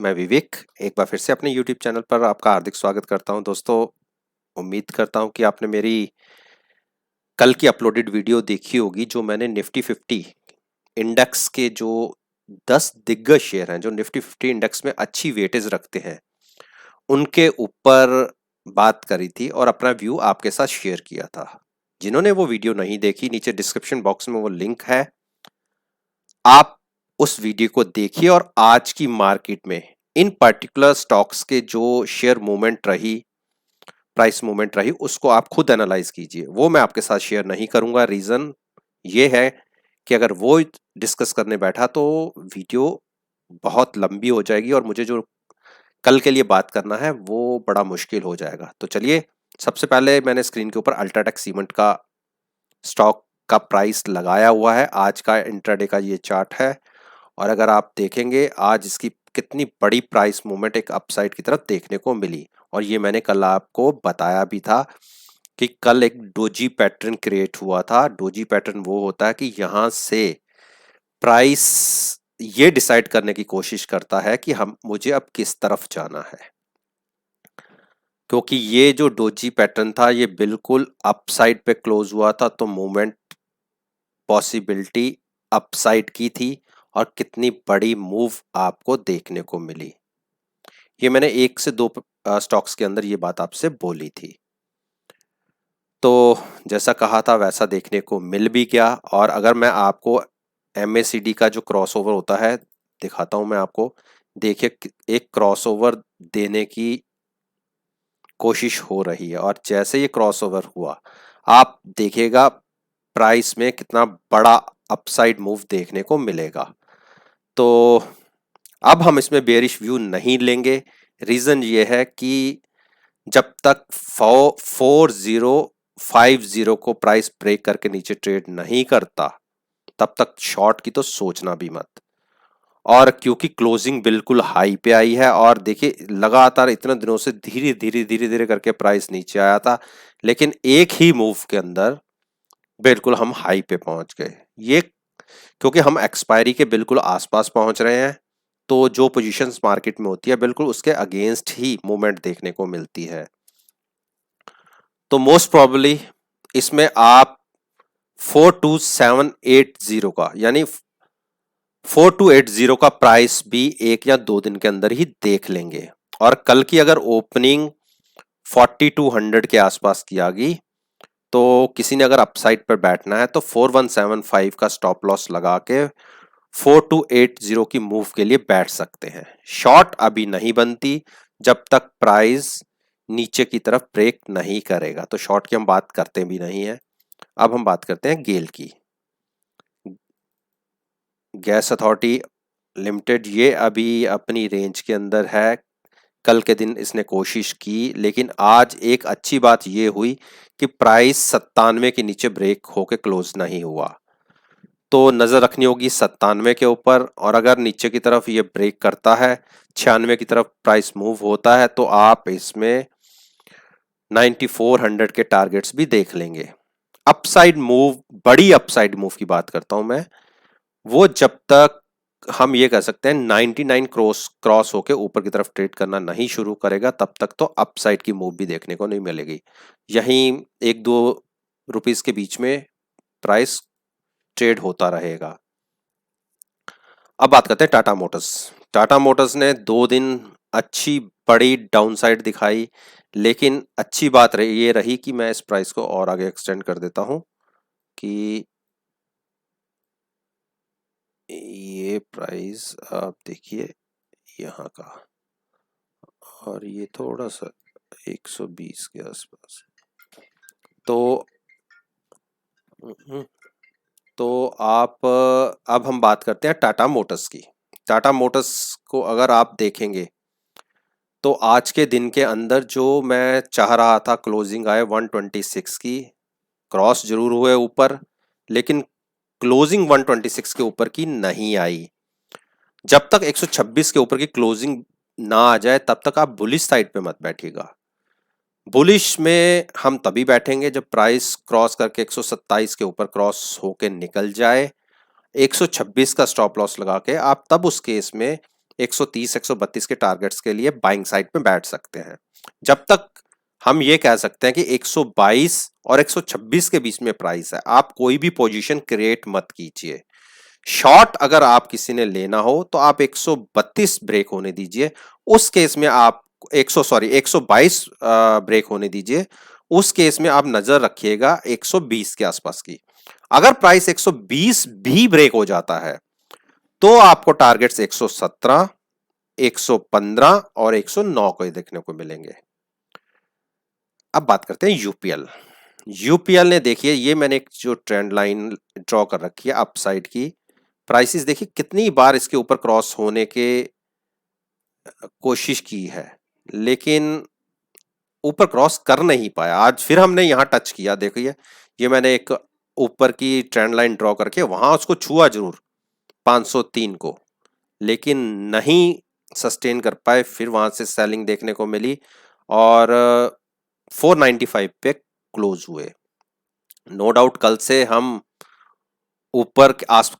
मैं विवेक एक बार फिर से अपने YouTube चैनल पर आपका हार्दिक स्वागत करता हूं। दोस्तों, उम्मीद करता हूं कि आपने मेरी कल की अपलोडेड वीडियो देखी होगी, जो मैंने निफ्टी 50 इंडेक्स के जो 10 दिग्गज शेयर हैं जो निफ्टी 50 इंडेक्स में अच्छी वेटेज रखते हैं, उनके ऊपर बात करी थी और अपना व्यू आपके साथ शेयर किया था। जिन्होंने वो वीडियो नहीं देखी, नीचे डिस्क्रिप्शन बॉक्स में वो लिंक है, आप उस वीडियो को देखिए और आज की मार्केट में इन पर्टिकुलर स्टॉक्स के जो शेयर मूवमेंट रही, प्राइस मूवमेंट रही, उसको आप खुद एनालाइज कीजिए। वो मैं आपके साथ शेयर नहीं करूंगा। रीजन ये है कि अगर वो डिस्कस करने बैठा तो वीडियो बहुत लंबी हो जाएगी और मुझे जो कल के लिए बात करना है वो बड़ा मुश्किल हो जाएगा। तो चलिए, सबसे पहले मैंने स्क्रीन के ऊपर अल्ट्राटेक सीमेंट का स्टॉक का प्राइस लगाया हुआ है। आज का इंट्राडे का ये चार्ट है और अगर आप देखेंगे आज इसकी कितनी बड़ी प्राइस मूवमेंट एक अपसाइड की तरफ देखने को मिली। और ये मैंने कल आपको बताया भी था कि कल एक डोजी पैटर्न क्रिएट हुआ था। डोजी पैटर्न वो होता है कि यहां से प्राइस ये डिसाइड करने की कोशिश करता है कि हम मुझे अब किस तरफ जाना है, क्योंकि ये जो डोजी पैटर्न था ये बिल्कुल अपसाइड पे क्लोज हुआ था, तो मूवमेंट पॉसिबिलिटी अपसाइड की थी और कितनी बड़ी मूव आपको देखने को मिली। ये मैंने 1 से 2 स्टॉक्स के अंदर ये बात आपसे बोली थी। तो जैसा कहा था वैसा देखने को मिल भी गया। और अगर मैं आपको MACD का जो क्रॉसओवर होता है दिखाता हूं मैं आपको, देखिए एक क्रॉसओवर देने की कोशिश हो रही है और जैसे ये क्रॉसओवर हुआ आप देखिएगा प्राइस में कितना बड़ा अपसाइड मूव देखने को मिलेगा। तो अब हम इसमें बेरिश व्यू नहीं लेंगे। रीजन ये है कि जब तक 4050 को प्राइस ब्रेक करके नीचे ट्रेड नहीं करता, तब तक शॉर्ट की तो सोचना भी मत। और क्योंकि क्लोजिंग बिल्कुल हाई पे आई है और देखिए लगातार इतने दिनों से धीरे धीरे करके प्राइस नीचे आया था, लेकिन एक ही मूव के अंदर बिल्कुल हम हाई पे पहुंच गए। ये क्योंकि हम एक्सपायरी के बिल्कुल आसपास पहुंच रहे हैं, तो जो पोजीशंस मार्केट में होती है बिल्कुल उसके अगेंस्ट ही मूवमेंट देखने को मिलती है। तो मोस्ट प्रोबेबली इसमें आप 42780 का यानी 4280 का प्राइस भी 1 या 2 दिन के अंदर ही देख लेंगे। और कल की अगर ओपनिंग 4200 के आसपास की आ गई तो किसी ने अगर अपसाइड पर बैठना है तो 4175 का स्टॉप लॉस लगा के 4280 की मूव के लिए बैठ सकते हैं। शॉर्ट अभी नहीं बनती जब तक प्राइस नीचे की तरफ ब्रेक नहीं करेगा, तो शॉर्ट की हम बात करते भी नहीं है। अब हम बात करते हैं गेल की। गैस अथॉरिटी लिमिटेड ये अभी अपनी रेंज के अंदर है। कल के दिन इसने कोशिश की, लेकिन आज एक अच्छी बात ये हुई कि प्राइस 97 के नीचे ब्रेक होके क्लोज नहीं हुआ, तो नजर रखनी होगी 97 के ऊपर। और अगर नीचे की तरफ ये ब्रेक करता है, 96 की तरफ प्राइस मूव होता है, तो आप इसमें 9400 के टारगेट्स भी देख लेंगे। अपसाइड मूव, बड़ी अपसाइड मूव की बात करता हूं मैं, वो जब तक हम ये कह सकते हैं 99 क्रॉस होके ऊपर की तरफ ट्रेड करना नहीं शुरू करेगा, तब तक तो अपसाइड की मूव भी देखने को नहीं मिलेगी। यहीं 1-2 रुपीस के बीच में प्राइस ट्रेड होता रहेगा। अब बात करते हैं टाटा मोटर्स। टाटा मोटर्स ने 2 दिन अच्छी बड़ी डाउनसाइड दिखाई, लेकिन अच्छी बात ये रही कि मैं इस प्राइस को और आगे एक्सटेंड कर देता हूं कि ये प्राइस आप देखिए यहाँ का, और ये थोड़ा सा 120 के आसपास। तो तो आप अब हम बात करते हैं टाटा मोटर्स की। टाटा मोटर्स को अगर आप देखेंगे तो आज के दिन के अंदर जो मैं चाह रहा था क्लोजिंग आए 126 की, क्रॉस जरूर हुए ऊपर, लेकिन क्लोजिंग 126 के ऊपर की नहीं आई। जब तक 126 के ऊपर की क्लोजिंग ना आ जाए तब तक आप बुलिश साइड पे मत बैठिएगा। बुलिश में हम तभी बैठेंगे जब प्राइस क्रॉस करके 127 के ऊपर क्रॉस होके निकल जाए, 126 का स्टॉप लॉस लगा के आप तब उस केस में 130 132 के टारगेट्स के लिए बाइंग साइड पे बैठ सकते हैं। जब तक हम ये कह सकते हैं कि 122 और 126 के बीच में प्राइस है, आप कोई भी पोजीशन क्रिएट मत कीजिए। शॉर्ट अगर आप किसी ने लेना हो तो आप 132 ब्रेक होने दीजिए, उस केस में आप 122 ब्रेक होने दीजिए, उस केस में आप नजर रखिएगा 120 के आसपास की। अगर प्राइस 120 भी ब्रेक हो जाता है तो आपको टारगेट्स 117, 115 और 109 को देखने को मिलेंगे। अब बात करते हैं यूपीएल। यूपीएल ने देखिए, ये मैंने एक जो ट्रेंड लाइन ड्रॉ कर रखी है अपसाइड की, प्राइसेस देखिए कितनी बार इसके ऊपर क्रॉस होने के कोशिश की है, लेकिन ऊपर क्रॉस कर नहीं पाया। आज फिर हमने यहां टच किया, देखिए ये मैंने एक ऊपर की ट्रेंड लाइन ड्रॉ करके वहां उसको छुआ जरूर 503 को, लेकिन नहीं सस्टेन कर पाए। फिर वहां से सेलिंग देखने को मिली और 495 पे क्लोज हुए। नो डाउट कल से हम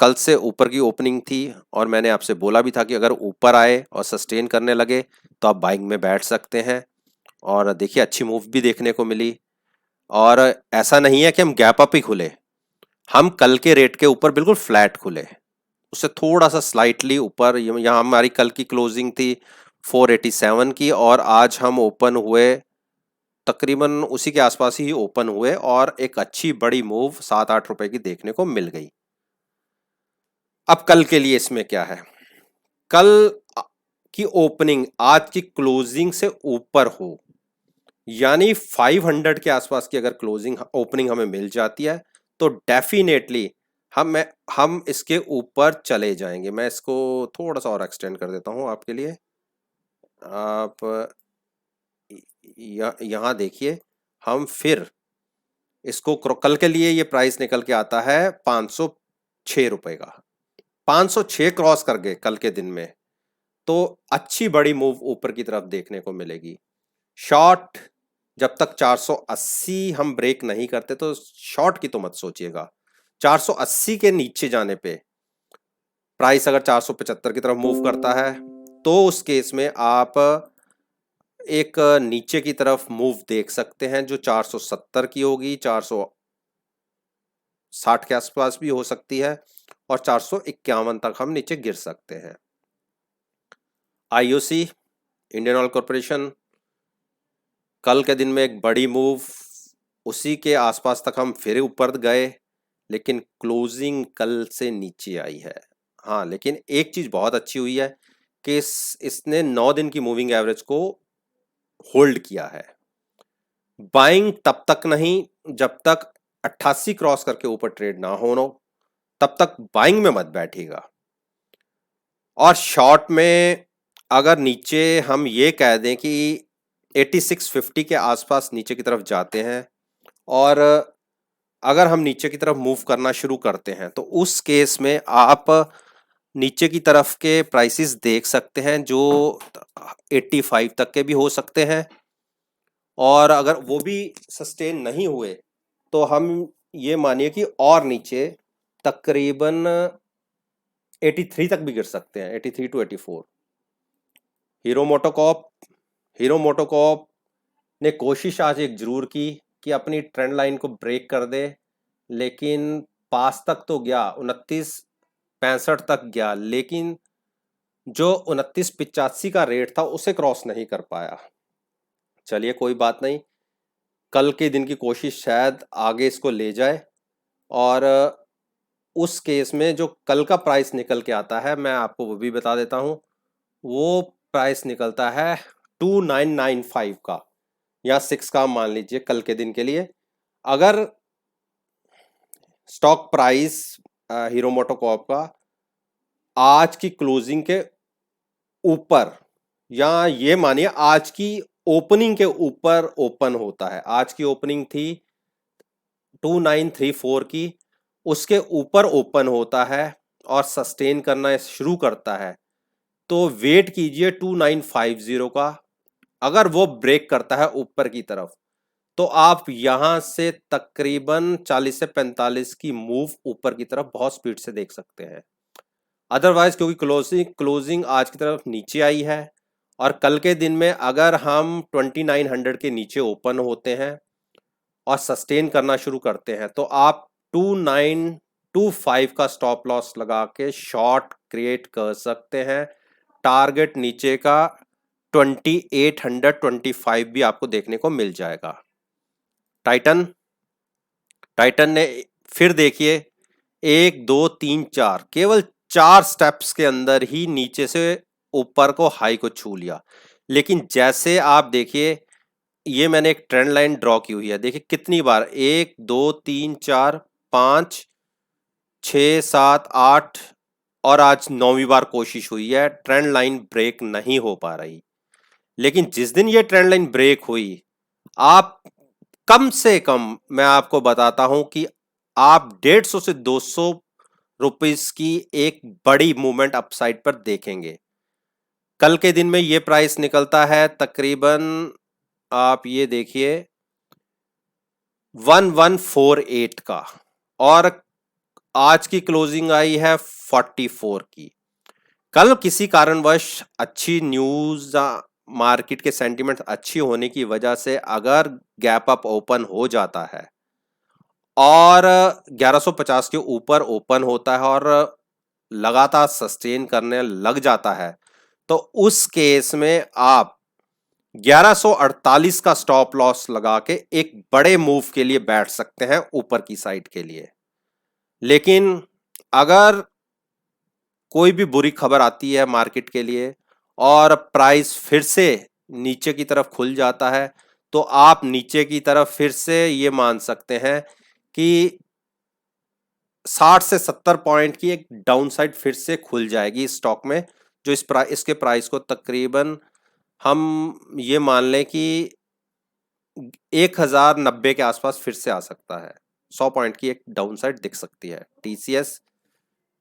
कल से ऊपर की ओपनिंग थी और मैंने आपसे बोला भी था कि अगर ऊपर आए और सस्टेन करने लगे तो आप बाइंग में बैठ सकते हैं। और देखिए अच्छी मूव भी देखने को मिली, और ऐसा नहीं है कि हम गैप अप ही खुले, हम कल के रेट के ऊपर बिल्कुल फ्लैट खुले, उससे थोड़ा सा स्लाइटली ऊपर। यहाँ हमारी कल की क्लोजिंग थी 487 की और आज हम ओपन हुए तकरीबन उसी के आसपास ही ओपन हुए और एक अच्छी बड़ी मूव 7-8 रुपए की देखने को मिल गई। अब कल के लिए इसमें क्या है, कल की ओपनिंग आज की क्लोजिंग से ऊपर हो, यानी 500 के आसपास की अगर क्लोजिंग ओपनिंग हमें मिल जाती है तो डेफिनेटली हम इसके ऊपर चले जाएंगे। मैं इसको थोड़ा सा और एक्सटेंड कर देता हूं आपके लिए। आप यहां देखिए, हम फिर इसको कल के लिए ये प्राइस निकल के आता है 506 रुपए का। 506 क्रॉस कर गए कल के दिन में तो अच्छी बड़ी मूव ऊपर की तरफ देखने को मिलेगी। शॉर्ट जब तक 480 हम ब्रेक नहीं करते तो शॉर्ट की तो मत सोचिएगा। 480 के नीचे जाने पे प्राइस अगर 475 की तरफ मूव करता है तो उस केस में आप एक नीचे की तरफ मूव देख सकते हैं जो 470 की होगी, 460 के आसपास भी हो सकती है और 451 तक हम नीचे गिर सकते हैं। आईओसी इंडियन ऑयल कॉर्पोरेशन कल के दिन में एक बड़ी मूव, उसी के आसपास तक हम फिर ऊपर गए लेकिन क्लोजिंग कल से नीचे आई है। हाँ, लेकिन एक चीज बहुत अच्छी हुई है कि इसने 9 दिन की मूविंग एवरेज को होल्ड किया है। बाइंग तब तक नहीं जब तक 88 क्रॉस करके ऊपर ट्रेड ना हो, तब तक बाइंग में मत बैठिएगा। और शॉर्ट में अगर नीचे हम ये कह दें कि 8650 के आसपास नीचे की तरफ जाते हैं और अगर हम नीचे की तरफ मूव करना शुरू करते हैं तो उस केस में आप नीचे की तरफ के प्राइसेस देख सकते हैं जो 85 तक के भी हो सकते हैं, और अगर वो भी सस्टेन नहीं हुए तो हम ये मानिए कि और नीचे तकरीबन 83 तक भी गिर सकते हैं, 83 टू 84। हीरो मोटोकॉप ने कोशिश आज एक जरूर की कि अपनी ट्रेंड लाइन को ब्रेक कर दे, लेकिन पास तक तो गया, 2965 तक गया, लेकिन जो 2985 का रेट था उसे क्रॉस नहीं कर पाया। चलिए कोई बात नहीं, कल के दिन की कोशिश शायद आगे इसको ले जाए और उस केस में जो कल का प्राइस निकल के आता है मैं आपको वो भी बता देता हूं। वो प्राइस निकलता है 2995 का या 6 का, मान लीजिए कल के दिन के लिए। अगर स्टॉक प्राइस हीरो मोटोकॉर्प का आज की क्लोजिंग के ऊपर, या ये मानिए आज की ओपनिंग के ऊपर ओपन होता है, आज की ओपनिंग थी 2934 की, उसके ऊपर ओपन होता है और सस्टेन करना शुरू करता है तो वेट कीजिए 2950 का। अगर वो ब्रेक करता है ऊपर की तरफ तो आप यहां से तकरीबन 40 से 45 की मूव ऊपर की तरफ बहुत स्पीड से देख सकते हैं। अदरवाइज क्योंकि क्लोजिंग क्लोजिंग आज की तरफ नीचे आई है और कल के दिन में अगर हम 2900 के नीचे ओपन होते हैं और सस्टेन करना शुरू करते हैं तो आप 2925 का स्टॉप लॉस लगा के शॉर्ट क्रिएट कर सकते हैं। टारगेट नीचे का 2825 भी आपको देखने को मिल जाएगा। टाइटन टाइटन ने फिर देखिए 1 2 3 4 केवल 4 स्टेप्स के अंदर ही नीचे से ऊपर को हाई को छू लिया। लेकिन जैसे आप देखिए ये मैंने एक ट्रेंड लाइन ड्रॉ की हुई है, देखिए कितनी बार 1 2 3 4 5 6 7 8 और आज 9वीं बार कोशिश हुई है, ट्रेंड लाइन ब्रेक नहीं हो पा रही। लेकिन जिस दिन ये ट्रेंड लाइन ब्रेक हुई, आप कम से कम मैं आपको बताता हूं कि आप 150 से 200 रुपीस की एक बड़ी मूवमेंट अपसाइड पर देखेंगे। कल के दिन में ये प्राइस निकलता है तकरीबन, आप ये देखिए 1148 का और आज की क्लोजिंग आई है 44 की। कल किसी कारणवश अच्छी न्यूज, मार्केट के सेंटीमेंट अच्छी होने की वजह से अगर गैप अप ओपन हो जाता है और 1150 के ऊपर ओपन होता है और लगातार सस्टेन करने लग जाता है, तो उस केस में आप 1148 का स्टॉप लॉस लगा के एक बड़े मूव के लिए बैठ सकते हैं ऊपर की साइड के लिए। लेकिन अगर कोई भी बुरी खबर आती है मार्केट के लिए और प्राइस फिर से नीचे की तरफ खुल जाता है, तो आप नीचे की तरफ फिर से ये मान सकते हैं कि 60 से 70 पॉइंट की एक डाउन साइड फिर से खुल जाएगी इस स्टॉक में, जो इसके प्राइस को तकरीबन हम ये मान लें कि 1090 के आसपास फिर से आ सकता है। 100 पॉइंट की एक डाउन साइड दिख सकती है।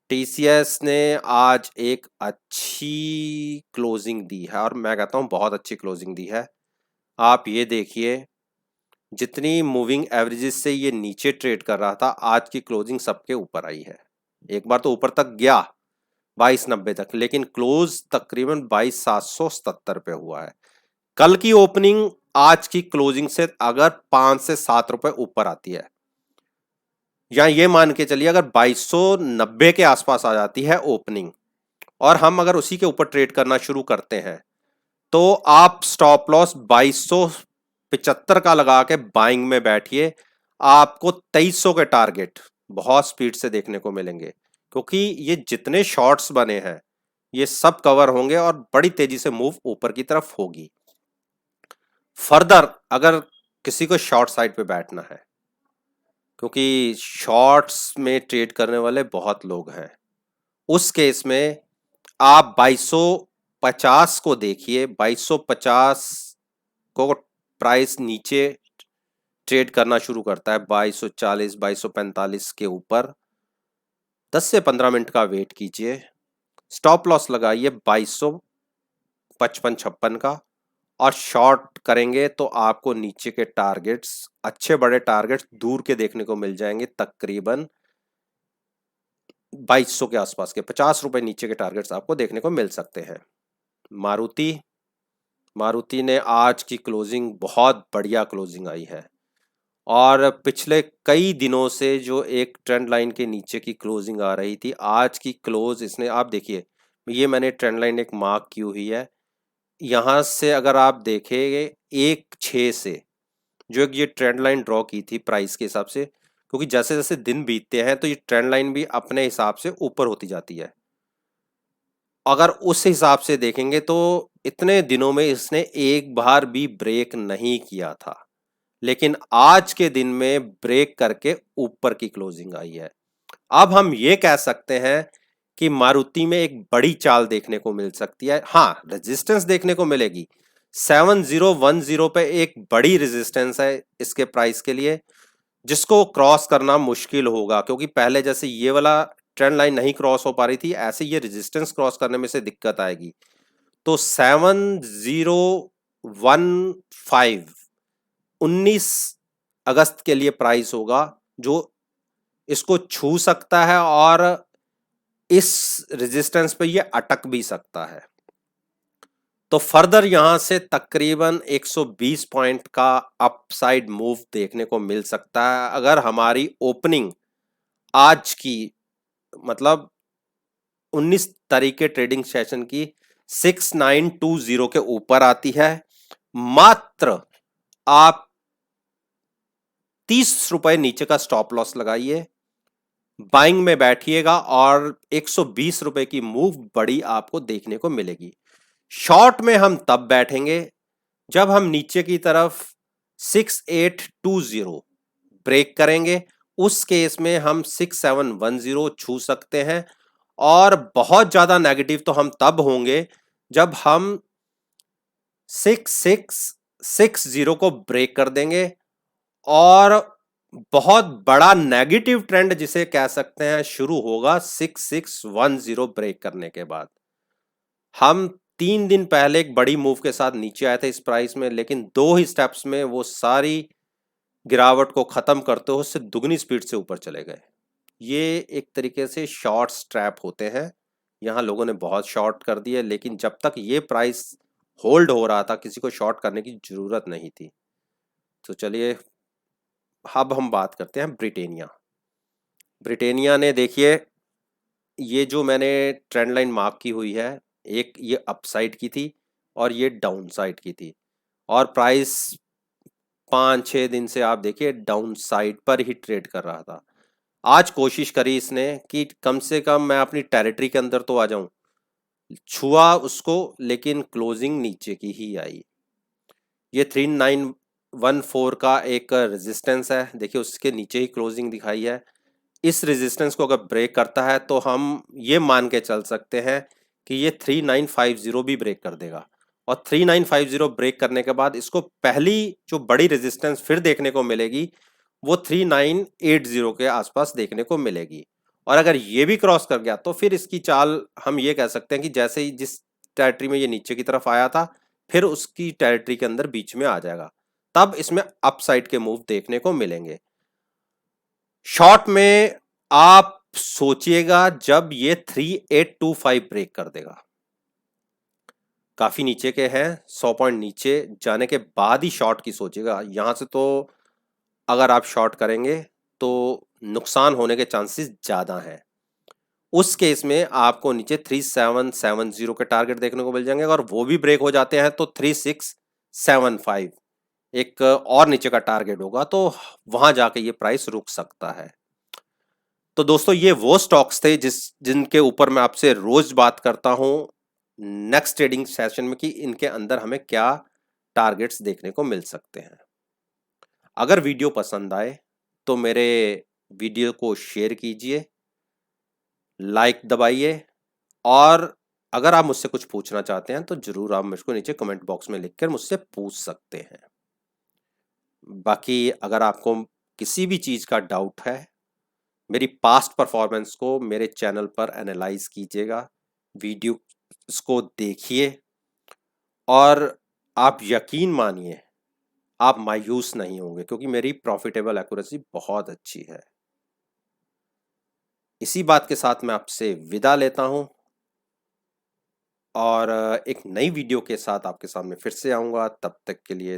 टीसीएस ने आज एक अच्छी क्लोजिंग दी है और मैं कहता हूं बहुत अच्छी क्लोजिंग दी है। आप ये देखिए जितनी मूविंग एवरेजेस से ये नीचे ट्रेड कर रहा था, आज की क्लोजिंग सबके ऊपर आई है। एक बार तो ऊपर तक गया 2290 तक, लेकिन क्लोज तकरीबन 22777 पे हुआ है। कल की ओपनिंग आज की क्लोजिंग से अगर 5 से 7 रुपए ऊपर आती है, या ये मान के चलिए अगर 2290 के आसपास आ जाती है ओपनिंग और हम अगर उसी के ऊपर ट्रेड करना शुरू करते हैं, तो आप स्टॉप लॉस 2275 का लगा के बाइंग में बैठिए। आपको 2300 के टारगेट बहुत स्पीड से देखने को मिलेंगे, क्योंकि ये जितने शॉर्ट्स बने हैं ये सब कवर होंगे और बड़ी तेजी से मूव ऊपर की तरफ होगी। फर्दर अगर किसी को शॉर्ट साइड पे बैठना है, क्योंकि शॉर्ट्स में ट्रेड करने वाले बहुत लोग हैं, उस केस में आप 2250 को देखिए। 2250 को प्राइस नीचे ट्रेड करना शुरू करता है 2240 2245 के ऊपर, 10 से 15 मिनट का वेट कीजिए, स्टॉप लॉस लगाइए 2255-56 का और शॉर्ट करेंगे तो आपको नीचे के टारगेट्स, अच्छे बड़े टारगेट्स दूर के देखने को मिल जाएंगे। तकरीबन 2200 के आसपास के 50 रुपए नीचे के टारगेट्स आपको देखने को मिल सकते हैं। मारुति ने आज की क्लोजिंग बहुत बढ़िया क्लोजिंग आई है और पिछले कई दिनों से जो एक ट्रेंड लाइन के नीचे की क्लोजिंग आ रही थी, आज की क्लोज इसने, आप देखिए ये मैंने ट्रेंड लाइन एक मार्क की हुई है, यहां से अगर आप देखेंगे 1.6 से जो ये ट्रेंड लाइन ड्रॉ की थी प्राइस के हिसाब से, क्योंकि जैसे जैसे दिन बीतते हैं तो ये ट्रेंड लाइन भी अपने हिसाब से ऊपर होती जाती है। अगर उस हिसाब से देखेंगे तो इतने दिनों में इसने एक बार भी ब्रेक नहीं किया था, लेकिन आज के दिन में ब्रेक करके ऊपर की क्लोजिंग आई है। अब हम ये कह सकते हैं कि मारुति में एक बड़ी चाल देखने को मिल सकती है। हाँ, रेजिस्टेंस देखने को मिलेगी। 7010 पे एक बड़ी रेजिस्टेंस है इसके प्राइस के लिए, जिसको क्रॉस करना मुश्किल होगा, क्योंकि पहले जैसे ये वाला ट्रेंड लाइन नहीं क्रॉस हो पा रही थी, ऐसे ये रेजिस्टेंस क्रॉस करने में से दिक्कत आएगी। तो 7015 19 अगस्त के लिए प्राइस होगा जो इसको छू सकता है और इस रेजिस्टेंस पे ये अटक भी सकता है। तो फर्दर यहां से तकरीबन 120 पॉइंट का अपसाइड मूव देखने को मिल सकता है अगर हमारी ओपनिंग आज की मतलब 19 तारीख के ट्रेडिंग सेशन की 6920 के ऊपर आती है। मात्र आप 30 रुपए नीचे का स्टॉप लॉस लगाइए, बाइंग में बैठिएगा और 120 रुपए की मूव बड़ी आपको देखने को मिलेगी। शॉर्ट में हम तब बैठेंगे जब हम नीचे की तरफ 6820 ब्रेक करेंगे। उस केस में हम 6710 छू सकते हैं और बहुत ज्यादा नेगेटिव तो हम तब होंगे जब हम 6660 को ब्रेक कर देंगे और बहुत बड़ा नेगेटिव ट्रेंड जिसे कह सकते हैं शुरू होगा 6610 ब्रेक करने के बाद। हम 3 दिन पहले एक बड़ी मूव के साथ नीचे आए थे इस प्राइस में, लेकिन 2 ही स्टेप्स में वो सारी गिरावट को खत्म करते हुए उससे दुगनी स्पीड से ऊपर चले गए। ये एक तरीके से शॉर्ट स्ट्रैप होते हैं। यहाँ लोगों ने बहुत शॉर्ट कर दिए, लेकिन जब तक ये प्राइस होल्ड हो रहा था किसी को शॉर्ट करने की जरूरत नहीं थी। तो चलिए अब हम बात करते हैं ब्रिटेनिया। ब्रिटेनिया ने देखिए ये जो मैंने ट्रेंड लाइन मार्क की हुई है, एक ये अपसाइड की थी और ये डाउन साइड की थी और प्राइस 5-6 दिन से आप देखिए डाउन साइड पर ही ट्रेड कर रहा था। आज कोशिश करी इसने कि कम से कम मैं अपनी टेरिटरी के अंदर तो आ जाऊं, छुआ उसको लेकिन क्लोजिंग नीचे की ही आई। ये 3914 का एक रेजिस्टेंस है, देखिए उसके नीचे ही क्लोजिंग दिखाई है। इस रेजिस्टेंस को अगर ब्रेक करता है तो हम ये मान के चल सकते हैं कि ये 3950 भी ब्रेक कर देगा और 3950 ब्रेक करने के बाद इसको पहली जो बड़ी रेजिस्टेंस फिर देखने को मिलेगी वो 3980 के आसपास देखने को मिलेगी। और अगर ये भी क्रॉस कर गया तो फिर इसकी चाल हम ये कह सकते हैं कि जैसे ही जिस टेरिटरी में ये नीचे की तरफ आया था फिर उसकी टेरिटरी के अंदर बीच में आ जाएगा, तब इसमें अपसाइड के मूव देखने को मिलेंगे। शॉर्ट में आप सोचिएगा जब ये 3825 ब्रेक कर देगा, काफी नीचे के हैं, 100 पॉइंट नीचे जाने के बाद ही शॉर्ट की सोचिएगा। यहां से तो अगर आप शॉर्ट करेंगे तो नुकसान होने के चांसेस ज्यादा हैं। उस केस में आपको नीचे 3770 के टारगेट देखने को मिल जाएंगे। अगर वो भी ब्रेक हो जाते हैं तो 3675 एक और नीचे का टारगेट होगा, तो वहां जाके ये प्राइस रुक सकता है। तो दोस्तों ये वो स्टॉक्स थे जिनके ऊपर मैं आपसे रोज बात करता हूं नेक्स्ट ट्रेडिंग सेशन में कि इनके अंदर हमें क्या टारगेट्स देखने को मिल सकते हैं। अगर वीडियो पसंद आए तो मेरे वीडियो को शेयर कीजिए, लाइक दबाइए और अगर आप मुझसे कुछ पूछना चाहते हैं तो जरूर आप मुझको नीचे कमेंट बॉक्स में लिखकर मुझसे पूछ सकते हैं। बाकी अगर आपको किसी भी चीज का डाउट है, मेरी पास्ट परफॉर्मेंस को मेरे चैनल पर एनालाइज कीजिएगा, वीडियो को देखिए और आप यकीन मानिए आप मायूस नहीं होंगे क्योंकि मेरी प्रॉफिटेबल एक्यूरेसी बहुत अच्छी है। इसी बात के साथ मैं आपसे विदा लेता हूं और एक नई वीडियो के साथ आपके सामने फिर से आऊंगा। तब तक के लिए